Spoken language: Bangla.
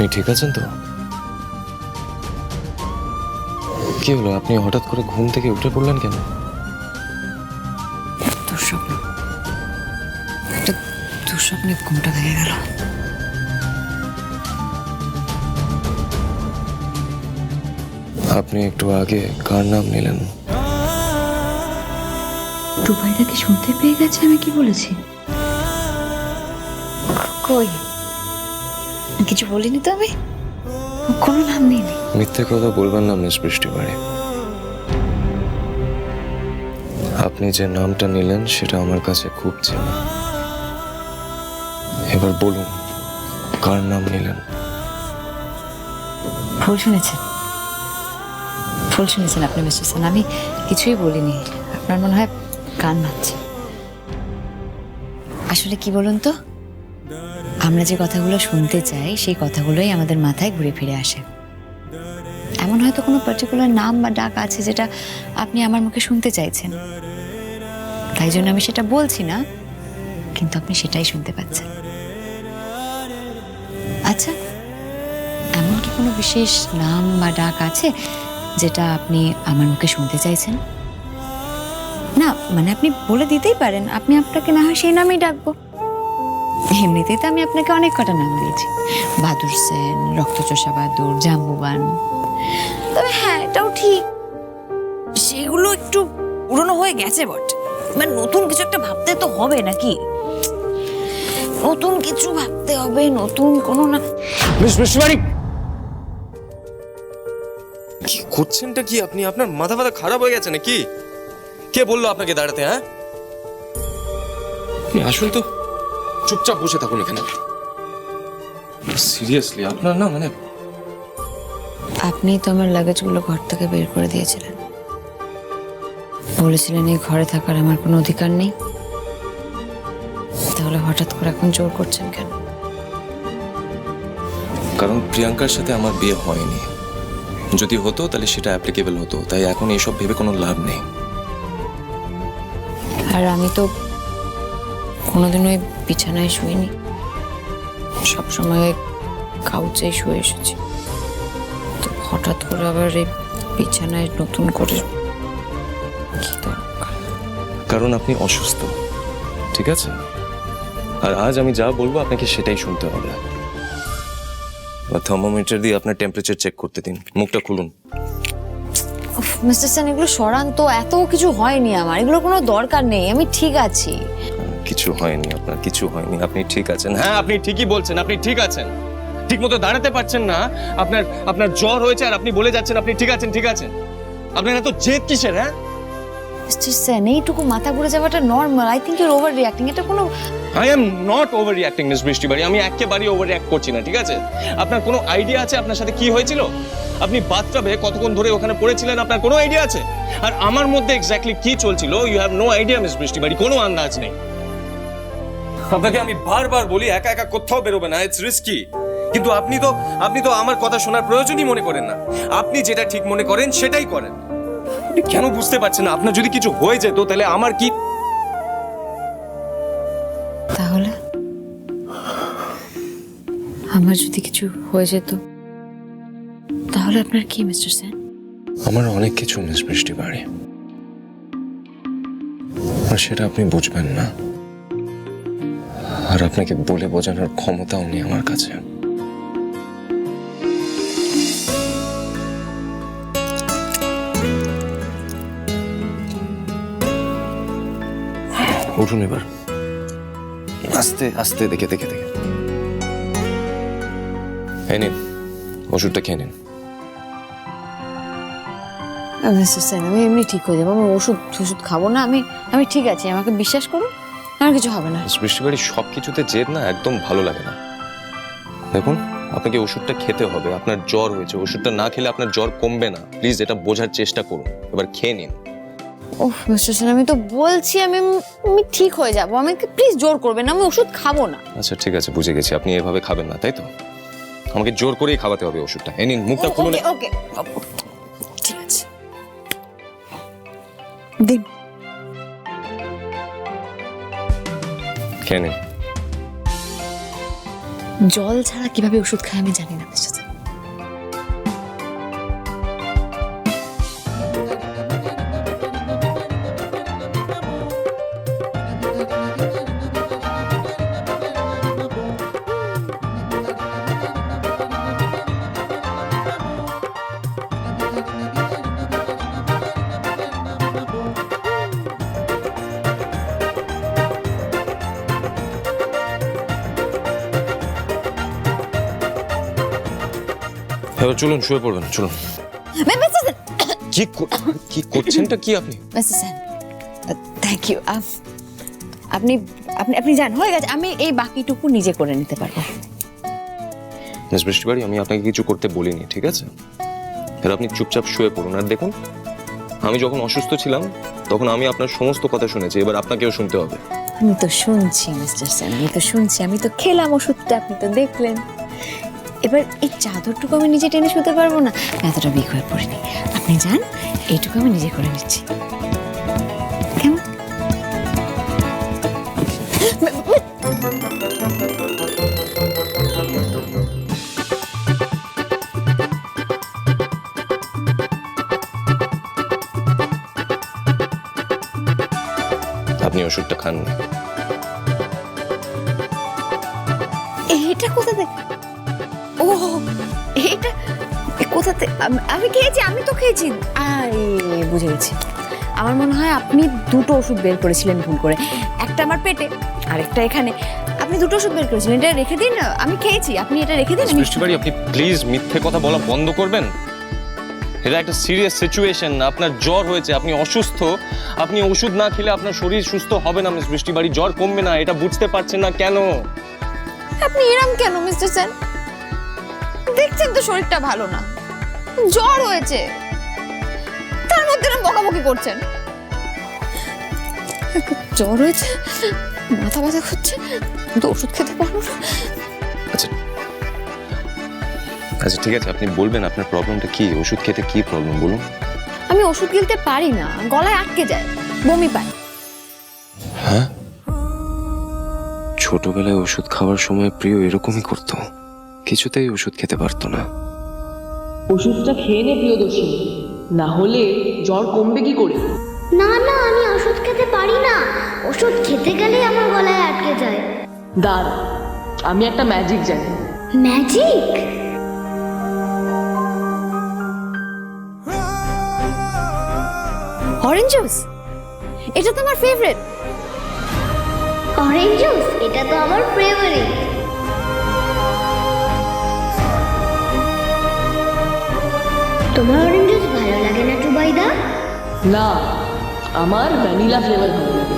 আপনি ঠিক আছেন তো? কি হলো, আপনি হঠাৎ করে ঘুম থেকে উঠে পড়লেন কেন? দুঃস্বপ্ন, একটা দুঃস্বপ্নে ঘুমটা ভেঙে গেল। আপনি একটু আগে কার নাম নিলেন? রূপাইদা কি শুনতে পেয়ে গেছে আমি কি বলেছি? কই, কিছু বলিনি তো আমি, কোনো নাম নিইনি। মিথ্যে কথা বলবেন না মিস বৃষ্টি বাড়ি। আপনি যে নামটা নিলেন সেটা আমার কাছে খুব চেনা। এবার বলুন, কার নাম নিলেন? ভুল শুনেছেন, ভুল শুনেছেন আপনি মিস্টার সেন। আমি কিছুই বলিনি, আপনার মনে হয় কান মারছে। আসলে কি বলুন তো, আমরা যে কথাগুলো শুনতে চাই সেই কথাগুলোই আমাদের মাথায় ঘুরে ফিরে আসে। এমন হয়তো কোনো পার্টিকুলার নাম বা ডাক আছে যেটা আপনি আমার মুখে শুনতে চাইছেন, তাই জন্য আমি সেটা বলছি না, কিন্তু আপনি সেটাই শুনতে পাচ্ছেন। আচ্ছা, এমন কি কোনো বিশেষ নাম বা ডাক আছে যেটা আপনি আমার মুখে শুনতে চাইছেন? না মানে আপনি বলে দিতেই পারেন, আপনি আপনাকে না হয় সেই নামেই ডাকবো। এমনিতেই তো আমি আপনাকে অনেক কটা নাম দিয়েছি, বাহাদুর সেন, রক্তচোষা বাহাদুর, জাম্বুবান। তবে হ্যাঁ, এটাও ঠিক, সেগুলো একটু পুরনো হয়ে গেছে বটে। মানে নতুন কিছু একটা ভাবতে তো হবে নাকি? নতুন কিছু ভাবতে হবে, নতুন কোনো না। মিস বৃষ্টি বাড়ি, কি করছেনটা কি আপনি? আপনার মাথা ফাথা খারাপ হয়ে গেছে নাকি? কে বললো আপনাকে দাঁড়াতে? হ্যাঁ, আপনি আসুন তো, চুপচাপ বসে থাকুন এখানে। সিরিয়াসলি আপনার না মানে, আপনি তো আমার লাগেজগুলো ঘর থেকে বের করে দিয়েছিলেন, বলেছিলেন এই ঘরে থাকার আমার কোনো অধিকার নেই। তাহলে হঠাৎ করে এখন জোর করছেন কেন? কারণ প্রিয়াঙ্কার সাথে আমার বিয়ে হয়নি। যদি হতো তাহলে সেটা অ্যাপ্লিকেবল হতো, তাই এখন এসব ভেবে কোনো লাভ নেই। আর আমি তো কোনোদিন ওই বিছানায় শুইনি, সবসময় কাউচে শুয়ে এসেছি। তো হঠাৎ করে আবার এই বিছানায় নতুন করে কি দরকার? কারণ আপনি অসুস্থ, ঠিক আছে? আর আজ আমি যা বলবো আপনাকে সেটাই শুনতে হবে। থার্মোমিটার দিয়ে আপনার টেম্পারেচার চেক করতে দিন। মুখটা খুলুন। মিস্টার সেন, এগুলো সরান তো, এত কিছু হয়নি আমার, এগুলো কোনো দরকার নেই, আমি ঠিক আছি। কিছু হয়নি আপনার, কিছু হয়নি, আপনি ঠিক আছেন। হ্যাঁ, আপনি ঠিকই বলছেন, আপনি ঠিক আছেন। ঠিক মতো দাঁড়াতে পারছেন না, আপনার আপনার জ্বর হয়েছে আর আপনি বলে যাচ্ছেন আপনি ঠিক আছেন, ঠিক আছেন। আপনার এত জেদ কিসের? হ্যাঁ মিস্টার সেন, এইটুকু মাথা ঘুরে যাওয়াটা normal. I think your over reacting. এটা কোনো I am not over reacting miss Brishti বাড়ি, আমি একেবারেই ওভার রিঅ্যাক্ট করছি না, ঠিক আছে? আপনার কোনো আইডিয়া আছে আপনার সাথে কি হয়েছিল? আপনি বাথটাবে কতক্ষণ ধরে ওখানে পড়েছিলেন, আপনার কোনো আইডিয়া আছে? আর আমার মধ্যে এক্স্যাক্টলি কি চলছিল you have no idea miss Brishti বাড়ি, কোনো আন্দাজ নেই। আপনাকে আমি বারবার বলি একা একা কোথাও বেরোবে না, ইটস রিস্কি। কিন্তু আপনি তো আমার কথা শোনার প্রয়োজনই মনে করেন না। আপনি যেটা ঠিক মনে করেন সেটাই করেন। আপনি কেন বুঝতে পারছেন না? আপনার যদি কিছু হয়ে যেত তাহলে আমার কি? তাহলে আমার যদি কিছু হয়ে যেত তাহলে আপনার কি মিস্টার সেন? আমার অনেক কিছু মিস বৃষ্টি বাড়ি, আর সেটা আপনি বুঝবেন না, আর আপনাকে বলে বোঝানোর ক্ষমতাও নেই আমার কাছে। উঠুন এবার, আস্তে আস্তে, দেখে দেখে দেখে। এই নিন, ওষুধটা খেয়ে নিন। মিস্টার সেন, আমি এমনি ঠিক হয়ে যাবো, আমি ওষুধ খাবো না, আমি ঠিক আছি, আমাকে বিশ্বাস করুন, আমার কিছু হবে না। বৃষ্টি বাড়ি, সব কিছুতে জেদ না একদম ভালো লাগে না। দেখুন, আপনাকে ওষুধটা খেতে হবে, আপনার জ্বর হয়েছে, ওষুধটা না খেলে আপনার জ্বর কমবে না। প্লিজ এটা বোঝার চেষ্টা করুন, এবার খেয়ে নিন। ওহ মিস্টার সেন, আমি তো বলছি আমি ঠিক হয়ে যাবো, আমাকে প্লিজ জোর করবেন না, আমি ওষুধ খাবো না। আচ্ছা ঠিক আছে, বুঝে গেছি, আপনি এভাবে খাবেন না, তাই তো? আমাকে জোর করেই খাওয়াতে হবে ওষুধটা। এই নিন, মুখটা খুলুন। ওকে, ঠিক আছে, দিন। খেয়ে নিন। জল ছাড়া কিভাবে ওষুধ খায় আমি জানি না মিস্টার সেন। এবার চলুন শুয়ে পড়বেন, চলুন। মিস্টার সেন, কি করছেনটা কি আপনি? Mister Sen, thank you. আপনি আপনি আপনি যান, হয়ে গেছে। আমি এই বাকিটুকু নিজে করে নিতে পারবো। মিস বৃষ্টি বাড়ি, আমি আপনাকে কিছু করতে বলিনি, ঠিক আছে? এবার আপনি চুপচাপ শুয়ে পড়ুন। আর দেখুন, আমি যখন অসুস্থ ছিলাম তখন আমি আপনার সমস্ত কথা শুনেছি, এবার আপনাকেও শুনতে হবে। আমি তো শুনছি মিস্টার সেন, আমি তো শুনছি, আমি তো খেলাম ওষুধটা, আপনি তো দেখলেন। এবার এই চাদরটুকু আমি নিজে টেনে শুতে পারবো না, এতটা বিগ হয়ে পড়িনি। আপনি যান, এইটুকু আমি নিজে করে নিচ্ছি, কেমন? আপনি ওষুধটা খান না। এটা কোথা থেকে? ও, এটা কোথা থেকে? আমি খেয়েছি, আমি তো খেয়েছি। বুঝে গেছি। আমার মনে হয় আপনি দুটো ওষুধ বের করেছিলেন ভুল করে, একটা আমার পেটে আর একটা এখানে। আপনি দুটো ওষুধ বের করেছিলেন, এটা রেখে দিন। আমি খেয়েছি, আপনি এটা রেখে দিন। বৃষ্টি বাড়ি, আপনি প্লিজ মিথ্যে কথা বলা বন্ধ করবেন। এটা একটা সিরিয়াস সিচুয়েশন। আপনার জ্বর হয়েছে, আপনি অসুস্থ। আপনি ওষুধ না খেলে আপনার শরীর সুস্থ হবে না মিস বৃষ্টি বাড়ি, জ্বর কমবে না। এটা বুঝতে পারছেন না কেন? আপনি এরম কেন মিস্টার সেন? দেখছেন তো শরীরটা ভালো না, জ্বর হয়েছে, তার মধ্যে এরম বকাবকি করছেন। জ্বর হয়েছে, মাথা ব্যথা করছে, তো ওষুধ খেতে পারবো না। আচ্ছা আচ্ছা, ঠিক আছে, আপনি বলবেন আপনার প্রবলেমটা কি, ওষুধ খেতে কি প্রবলেম বলুন। আমি ওষুধ গিলতে পারি না, গলায় আটকে যায়, বমি পায়। হ্যাঁ, ছোটবেলায় ওষুধ খাওয়ার সময় প্রিয় এরকমই করতো, কিছুতেই ওষুধ খেতে পারতো না। ওষুধটা খেয়ে নে প্রিয়দর্শিনী, না হলে জ্বর কমবে কি করে? না না, আমি ওষুধ খেতে পারি না। ওষুধ খেতে গেলেই আমার গলায় আটকে যায়। দাঁড়া, আমি একটা ম্যাজিক জানি। ম্যাজিক? অরেঞ্জ জুস, এটা তো আমার ফেভারিট। Orange juice? এটা তো আমার ফেভারিট। তোমার অরেঞ্জ জুস ভালো লাগে না টুবাইদা? না, আমার ভ্যানিলা ফ্লেভার ভালো লাগে।